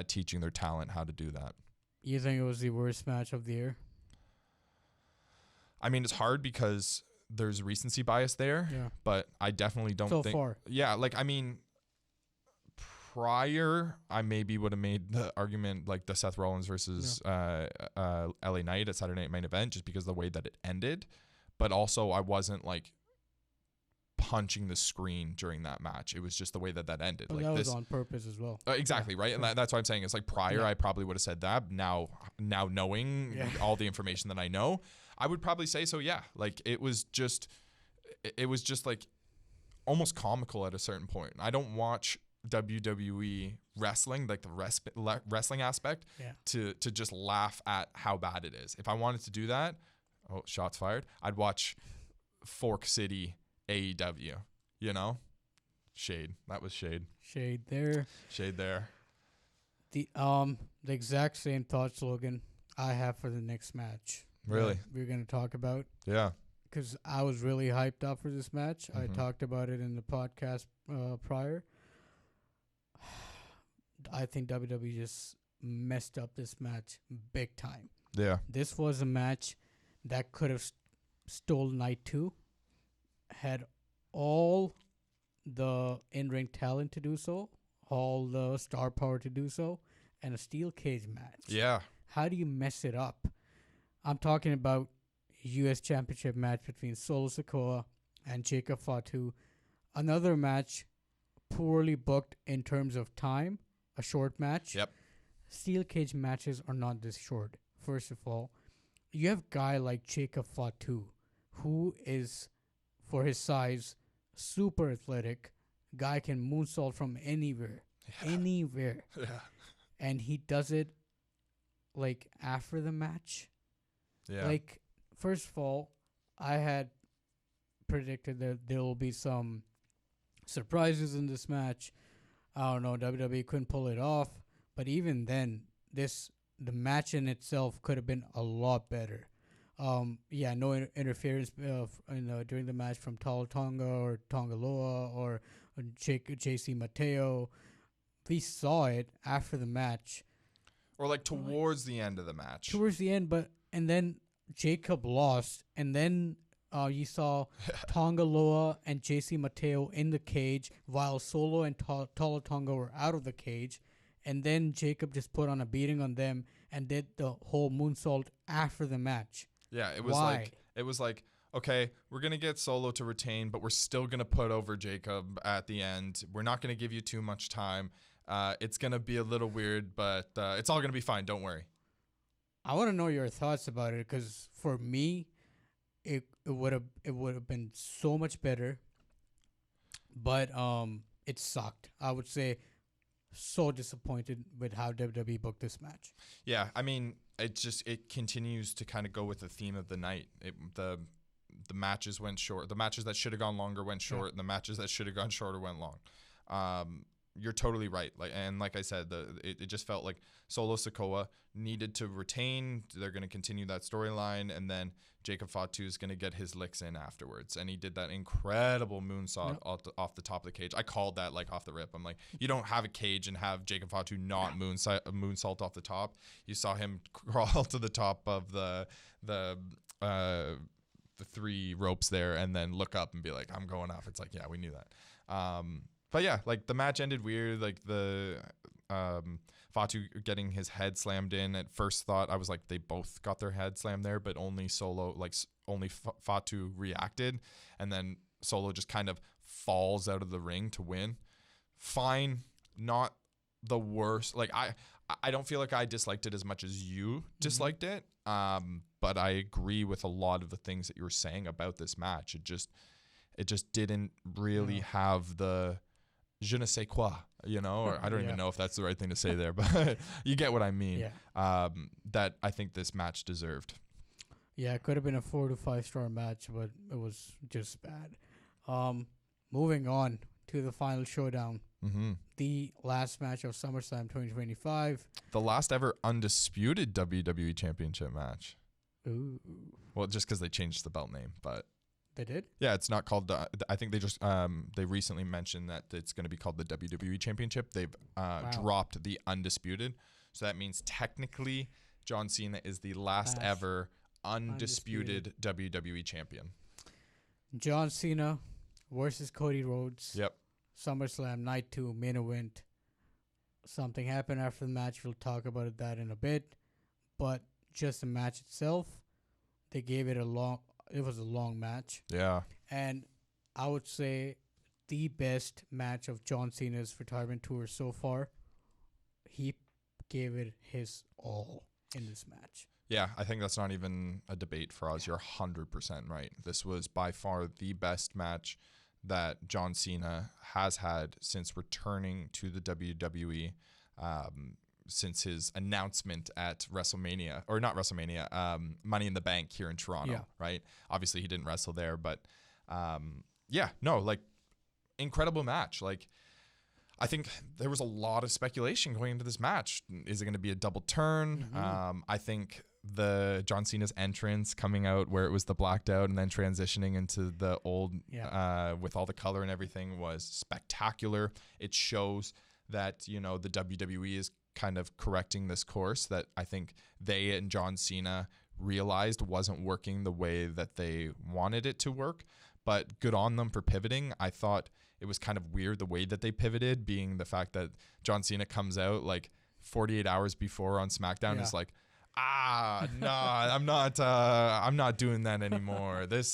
teaching their talent how to do that. You think it was the worst match of the year? I mean, it's hard because there's recency bias there, but I definitely don't think. So far. Yeah, like, I mean, prior, I maybe would have made the argument like the Seth Rollins versus LA Knight at Saturday Night Main Event, just because of the way that it ended. But also, I wasn't like punching the screen during that match. It was just the way that ended. Well, like that was on purpose as well. Exactly, right? And that's what I'm saying. It's like prior, I probably would have said that. Now knowing all the information that I know, I would probably say so. Yeah, like it was just like almost comical at a certain point. I don't watch WWE wrestling, like the wrestling aspect, to just laugh at how bad it is. If I wanted to do that, shots fired, I'd watch Fork City AEW, you know? Shade. That was shade. Shade there. Shade there. The exact same thoughts, Logan, I have for the next match. Really? We're going to talk about. Yeah. Because I was really hyped up for this match. I talked about it in the podcast prior. I think WWE just messed up this match big time. Yeah. This was a match that could have stole night 2, had all the in-ring talent to do so, all the star power to do so, and a steel cage match. Yeah. How do you mess it up? I'm talking about U.S. Championship match between Solo Sikoa and Jacob Fatu. Another match poorly booked in terms of time, a short match. Yep. Steel cage matches are not this short. First of all, you have a guy like Jacob Fatu, who is, for his size, super athletic. Guy can moonsault from anywhere. Anywhere. Yeah. And he does it like after the match. Yeah. Like, first of all, I had predicted that there will be some surprises in this match. I don't know, WWE couldn't pull it off, but even then, the match in itself could have been a lot better. No interference during the match from Tala Tonga or Tongaloa or JC Mateo. We saw it after the match. Or like towards the end of the match. Towards the end, and then Jacob lost, and then you saw Tongaloa and JC Mateo in the cage while Solo and Tala Tonga were out of the cage, and then Jacob just put on a beating on them and did the whole moonsault after the match. Yeah, it was like, okay, we're going to get Solo to retain, but we're still going to put over Jacob at the end. We're not going to give you too much time. It's going to be a little weird, but it's all going to be fine. Don't worry. I want to know your thoughts about it, because for me, it would have been so much better, but it sucked. I would say so disappointed with how WWE booked this match. Yeah, I mean, it continues to kind of go with the theme of the night. The matches went short. The matches that should have gone longer went short, and the matches that should have gone shorter went long. You're totally right. Like I said, it just felt like Solo Sikoa needed to retain. They're going to continue that storyline, and then Jacob Fatu is going to get his licks in afterwards. And he did that incredible moonsault off the top of the cage. I called that like off the rip. I'm like, you don't have a cage and have Jacob Fatu not moonsault off the top. You saw him crawl to the top of the three ropes there, and then look up and be like, I'm going off. It's like, yeah, we knew that. But yeah, like the match ended weird. Like the Fatu getting his head slammed in. At first thought, I was like, they both got their head slammed there, but only Solo, only Fatu reacted, and then Solo just kind of falls out of the ring to win. Fine, not the worst. Like I don't feel like I disliked it as much as you disliked it. But I agree with a lot of the things that you were saying about this match. It just didn't really have the je ne sais quoi, or I don't even know if that's the right thing to say there, but you get what I mean. Yeah. That I think this match deserved. Yeah, it could have been a 4 to 5 star match, but it was just bad. Moving on to the final showdown. The last match of SummerSlam 2025. The last ever undisputed WWE Championship match. Ooh. Well, just because they changed the belt name, but they did? Yeah, it's not called I think they just they recently mentioned that it's going to be called the WWE Championship. They've dropped the undisputed, so that means technically John Cena is the last ever undisputed WWE champion. John Cena versus Cody Rhodes. Yep. SummerSlam Night 2 main event. Something happened after the match. We'll talk about that in a bit. But just the match itself, they gave it it was a long match. Yeah. And I would say the best match of John Cena's retirement tour so far. He gave it his all in this match. Yeah, I think that's not even a debate for us. You're 100% right. This was by far the best match that John Cena has had since returning to the WWE, since his announcement at WrestleMania, or not WrestleMania, Money in the Bank here in Toronto, right? Obviously, he didn't wrestle there, but incredible match. Like, I think there was a lot of speculation going into this match. Is it going to be a double turn? I think the John Cena's entrance coming out where it was the blacked out and then transitioning into the old with all the color and everything was spectacular. It shows that, the WWE is kind of correcting this course that I think they and John Cena realized wasn't working the way that they wanted it to work. But good on them for pivoting. I thought it was kind of weird the way that they pivoted, being the fact that John Cena comes out like 48 hours before on SmackDown is like, no, I'm not doing that anymore. That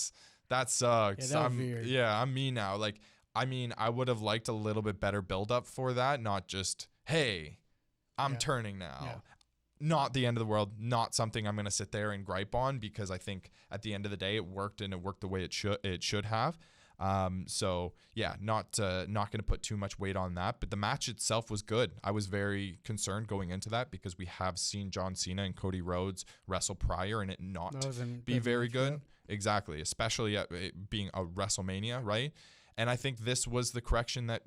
sucks. Yeah, that was weird. I'm me now. Like, I mean, I would have liked a little bit better build up for that, not just, hey, I'm turning now. Yeah. Not the end of the world, not something I'm going to sit there and gripe on, because I think at the end of the day it worked, and it worked the way it should have. So yeah, not going to put too much weight on that, but the match itself was good. I was very concerned going into that because we have seen John Cena and Cody Rhodes wrestle prior and it not be very good. Exactly, especially at it being a WrestleMania, right? And I think this was the correction that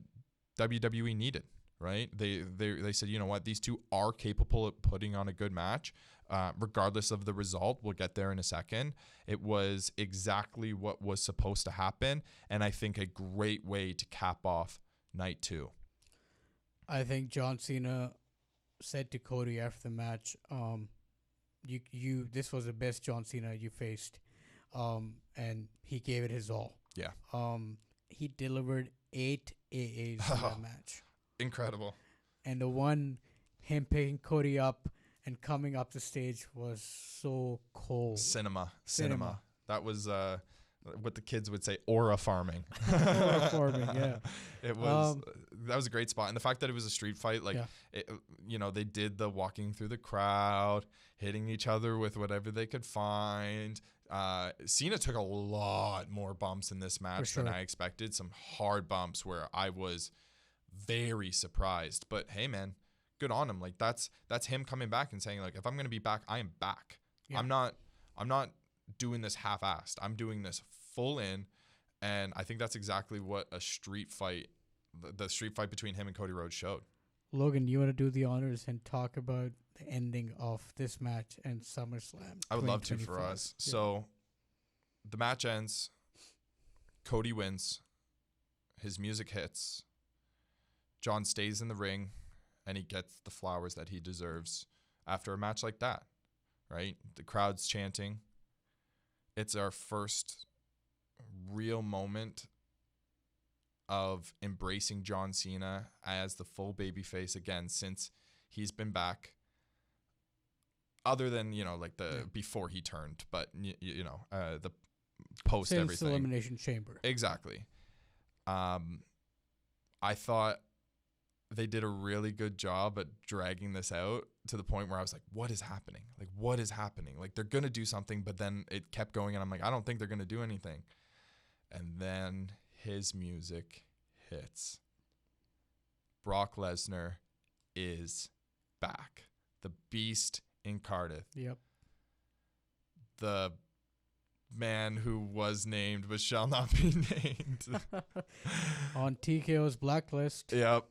WWE needed, right? They said, you know what, these two are capable of putting on a good match, regardless of the result. We'll get there in a second. It was exactly what was supposed to happen, and I think a great way to cap off night 2. I think John Cena said to Cody after the match, you this was the best John Cena you faced, and he gave it his all. Yeah. He delivered 8 AAs in that match. Incredible. And the one, him picking Cody up and coming up the stage was so cold. Cinema. That was what the kids would say, aura farming. Aura farming, yeah. It was that was a great spot, and the fact that it was a street fight, like, yeah. They did the walking through the crowd, hitting each other with whatever they could find. Cena took a lot more bumps in this match than I expected. Some hard bumps where I was very surprised. But hey, man, good on him. Like that's him coming back and saying, like, if I'm gonna be back, I am back. Yeah. I'm not doing this half-assed. I'm doing this full in, and I think that's exactly what a street fight, the street fight between him and Cody Rhodes showed. Logan, you want to do the honors and talk about the ending of this match and SummerSlam? I would love to for us. Yeah. So the match ends. Cody wins. His music hits. John stays in the ring, and he gets the flowers that he deserves after a match like that, right? The crowd's chanting. It's our first real moment of embracing John Cena as the full babyface again since he's been back. Other than, like the before he turned, but the post since everything. Elimination Chamber. Exactly. I thought they did a really good job at dragging this out to the point where I was like, what is happening? Like, what is happening? Like, they're going to do something, but then it kept going, and I'm like, I don't think they're going to do anything. And then his music hits. Brock Lesnar is back. The Beast incarnate. Yep. The man who was named but shall not be named. On TKO's blacklist. Yep.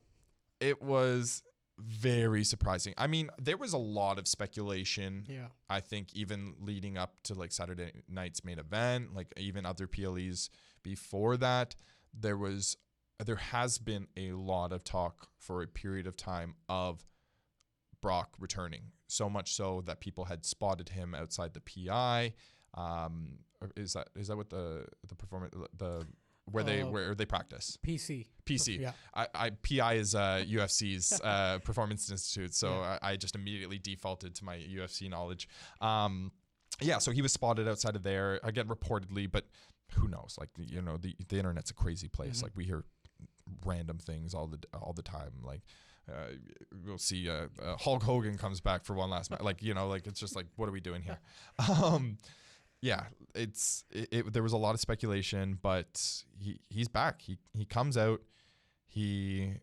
It was very surprising. I mean, there was a lot of speculation. Yeah. I think even leading up to like Saturday night's main event, like even other PLEs before that, there has been a lot of talk for a period of time of Brock returning. So much so that people had spotted him outside the PI. Is that what the performance where they practice? PC. Yeah. PI is UFC's Performance Institute, so yeah. I just immediately defaulted to my UFC knowledge. So he was spotted outside of there again, reportedly, but who knows? Like, the internet's a crazy place. Mm-hmm. Like, we hear random things all the time. Like, we'll see Hulk Hogan comes back for one last match. Like, it's just like, what are we doing here? Yeah, there was a lot of speculation, but he's back. He comes out, he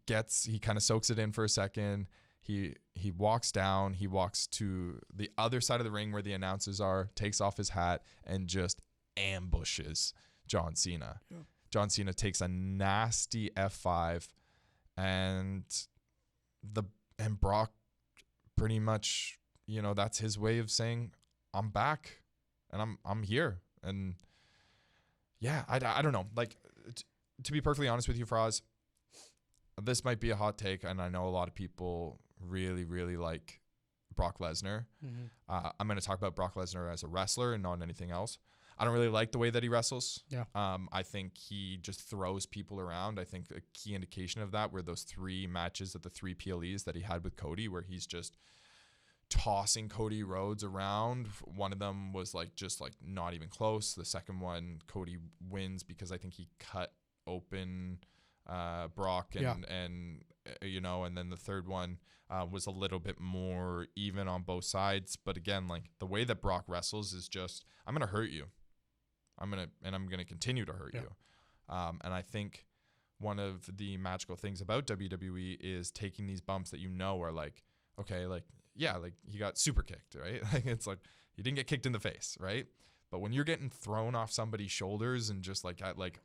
kind of soaks it in for a second. He walks down, he walks to the other side of the ring where the announcers are, takes off his hat, and just ambushes John Cena. Yeah. John Cena takes a nasty F5, and Brock pretty much, that's his way of saying, I'm back, and I'm here. And yeah, I don't know. Like, to be perfectly honest with you, Faraz, this might be a hot take, and I know a lot of people really, really like Brock Lesnar. Mm-hmm. I'm going to talk about Brock Lesnar as a wrestler and not anything else. I don't really like the way that he wrestles. Yeah. I think he just throws people around. I think a key indication of that were those 3 matches at the 3 PLEs that he had with Cody, where he's just tossing Cody Rhodes around. One of them was just not even close. The second one, Cody wins because I think he cut open Brock and then the third one was a little bit more even on both sides. But again, like, the way that Brock wrestles is just, I'm gonna hurt you. I'm gonna continue to hurt you. And I think one of the magical things about WWE is taking these bumps that are like, okay, like, yeah, like he got super kicked, right? Like it's like you didn't get kicked in the face, right? But when you're getting thrown off somebody's shoulders and just like at like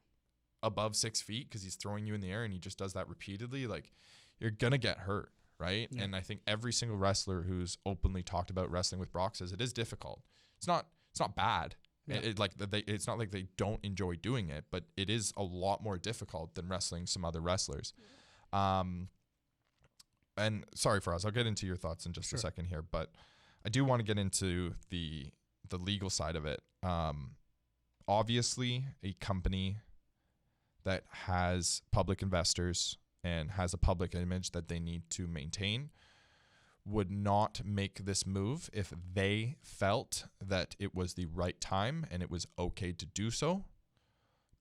above 6 feet because he's throwing you in the air and he just does that repeatedly, like you're gonna get hurt, right? Yeah. And I think every single wrestler who's openly talked about wrestling with Brock says it is difficult. It's not bad. Yeah. It's not like they don't enjoy doing it, but it is a lot more difficult than wrestling some other wrestlers. And sorry, Faraz, I'll get into your thoughts in just a second here, but I do want to get into the legal side of it. Obviously, a company that has public investors and has a public image that they need to maintain would not make this move if they felt that it was the right time and it was okay to do so.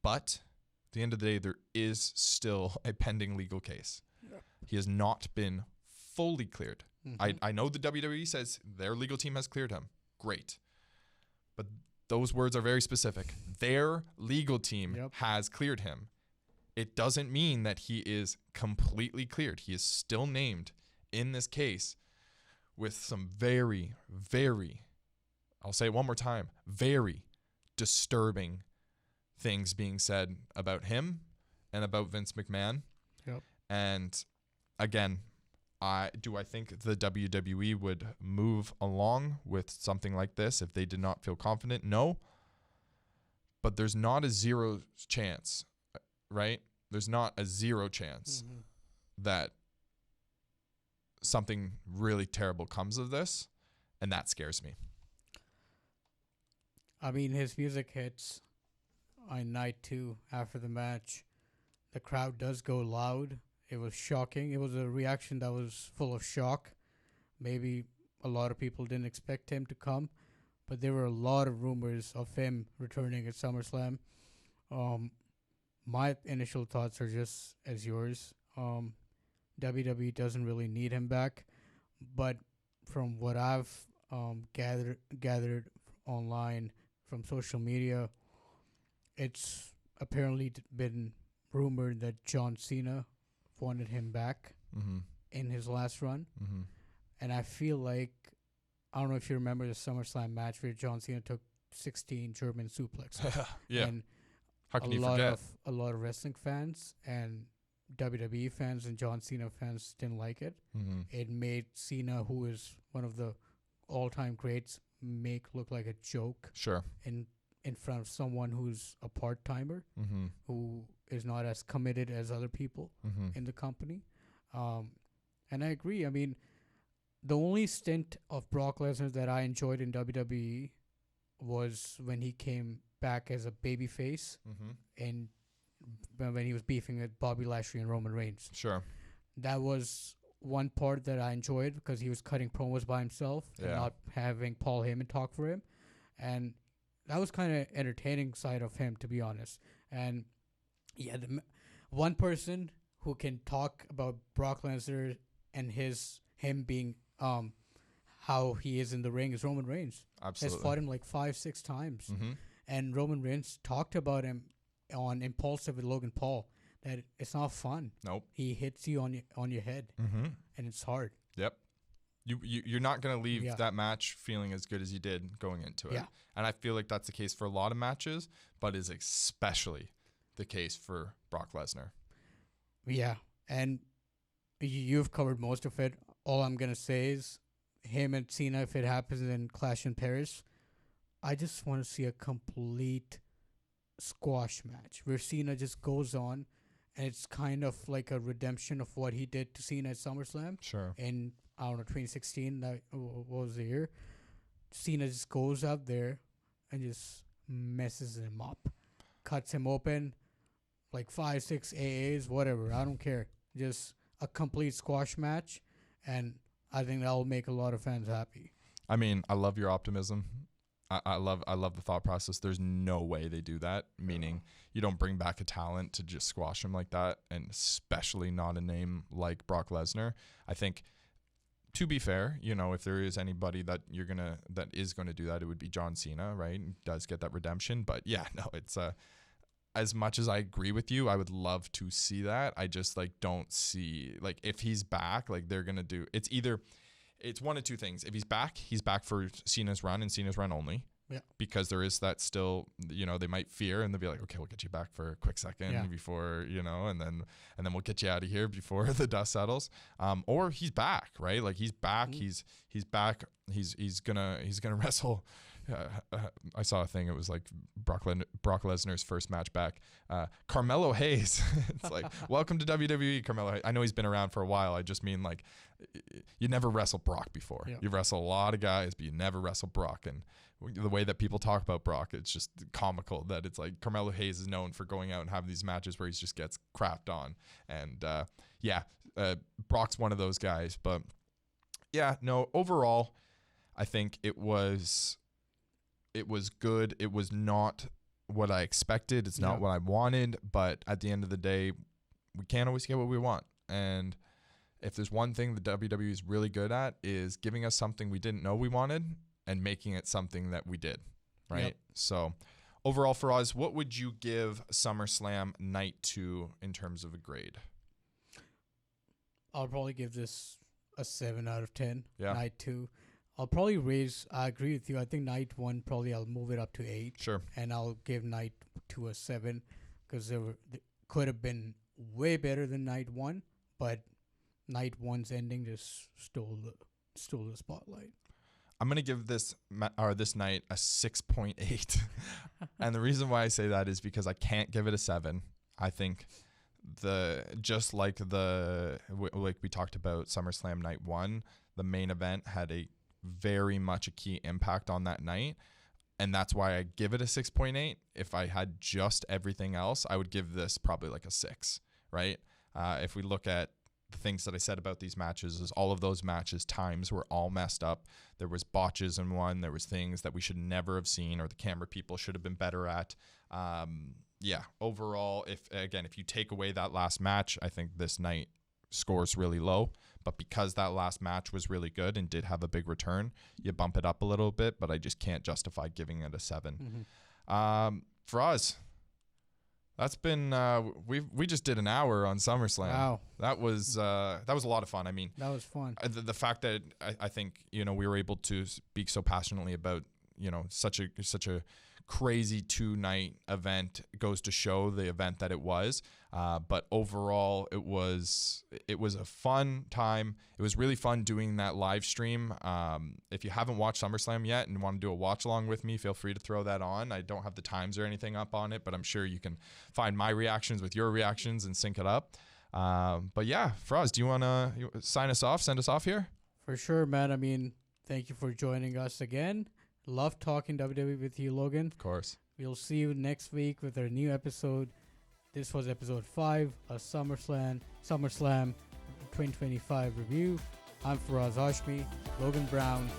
But at the end of the day, there is still a pending legal case. Yep. He has not been fully cleared. Mm-hmm. I know the WWE says their legal team has cleared him. Great. But those words are very specific. Their legal team has cleared him. It doesn't mean that he is completely cleared. He is still named in this case with some very, very, I'll say it one more time, very disturbing things being said about him and about Vince McMahon. Yep. And again, I think the WWE would move along with something like this if they did not feel confident? No. But there's not a zero chance, right? There's not a zero chance that something really terrible comes of this, and that scares me. I mean, his music hits on night 2 after the match. The crowd does go loud. It was shocking. It was a reaction that was full of shock. Maybe a lot of people didn't expect him to come, but there were a lot of rumors of him returning at SummerSlam. My initial thoughts are just as yours. WWE doesn't really need him back, but from what I've gathered online from social media, it's apparently been rumored that John Cena wanted him back in his last run. And I feel like, I don't know if you remember the SummerSlam match where John Cena took 16 German suplexes. Yeah. And how can you forget? A lot of wrestling fans and WWE fans and John Cena fans didn't like it. It made Cena, who is one of the all-time greats, look like a joke. Sure. In front of someone who's a part-timer, who is not as committed as other people in the company. And I agree. I mean, the only stint of Brock Lesnar that I enjoyed in WWE was when he came back as a babyface and when he was beefing with Bobby Lashley and Roman Reigns. Sure. That was one part that I enjoyed because he was cutting promos by himself and not having Paul Heyman talk for him. And that was kind of entertaining side of him, to be honest. And yeah, one person who can talk about Brock Lesnar and him being how he is in the ring is Roman Reigns. Absolutely. Has fought him like 5-6 times. And Roman Reigns talked about him on Impulsive with Logan Paul, that it's not fun. Nope. He hits you on your head, and it's hard. Yep. You're not going to leave that match feeling as good as you did going into it. Yeah. And I feel like that's the case for a lot of matches, but is especially the case for Brock Lesnar. Yeah. And you've covered most of it. All I'm going to say is him and Cena, if it happens in Clash in Paris, I just want to see a complete squash match where Cena just goes on, and it's kind of like a redemption of what he did to Cena at SummerSlam. Sure. In, I don't know, 2016, that was the year. Cena just goes up there and just messes him up, cuts him open, like 5-6 AAs, whatever. I don't care. Just a complete squash match, and I think that will make a lot of fans happy. I mean, I love your optimism. I love the thought process. There's no way they do that, meaning you don't bring back a talent to just squash him like that, and especially not a name like Brock Lesnar. I think to be fair, you know, if there is anybody that is gonna do that, it would be John Cena, right? He does get that redemption, but yeah, no, it's as much as I agree with you, I would love to see that. I just like don't see like if he's back, like they're gonna do. It's one of two things. If he's back for Cena's run and Cena's run only. Yeah. Because there is that still, you know, they might fear and they'll be like, okay, we'll get you back for a quick second before, you know, and then we'll get you out of here before the dust settles. Or he's back, right? Like he's back. He's back. He's gonna wrestle. I saw a thing. It was like Brock Lesnar's first match back. Carmelo Hayes. It's like, welcome to WWE, Carmelo Hayes. I know he's been around for a while. I just mean like, you never wrestled Brock before. Yeah. You've wrestled a lot of guys, but you never wrestled Brock. And the way that people talk about Brock, it's just comical that it's like Carmelo Hayes is known for going out and having these matches where he just gets crapped on. And Brock's one of those guys. But yeah, no, overall, I think it was good. It was not what I expected. It's not what I wanted. But at the end of the day, we can't always get what we want. And if there's one thing the WWE is really good at is giving us something we didn't know we wanted and making it something that we did, right? Yep. So overall for us, what would you give SummerSlam Night 2 in terms of a grade? I'll probably give this a 7 out of 10. Yeah. Night 2. I'll probably I agree with you. I think Night 1, probably I'll move it up to 8. Sure. And I'll give Night 2 a 7 because they could have been way better than Night 1, but Night 1's ending just stole the spotlight. I'm going to give this night a 6.8. And the reason why I say that is because I can't give it a 7. I think like we talked about SummerSlam Night 1, the main event had a very much a key impact on that night. And that's why I give it a 6.8. If I had just everything else, I would give this probably like a 6, right? If we look at the things that I said about these matches is all of those matches times were all messed up. There was botches in one. There was things that we should never have seen or the camera people should have been better at. Overall, if you take away that last match, I think this night scores really low. But because that last match was really good and did have a big return, you bump it up a little bit, but I just can't justify giving it a 7. Mm-hmm. For us, that's been we just did an hour on SummerSlam. Wow, that was a lot of fun. I mean, that was fun. The fact that I think we were able to speak so passionately about such a crazy 2-night event goes to show the event that it was. But overall, it was a fun time. It was really fun doing that live stream. If you haven't watched SummerSlam yet and want to do a watch along with me, feel free to throw that on. I don't have the times or anything up on it, but I'm sure you can find my reactions with your reactions and sync it up. But yeah, Faraz, do you want to sign us off, send us off here? For sure, man. I mean, thank you for joining us again. Love talking WWE with you, Logan. Of course. We'll see you next week with our new episode. This was episode 5 of SummerSlam 2025 review. I'm Faraz Hashmi, Logan Brown.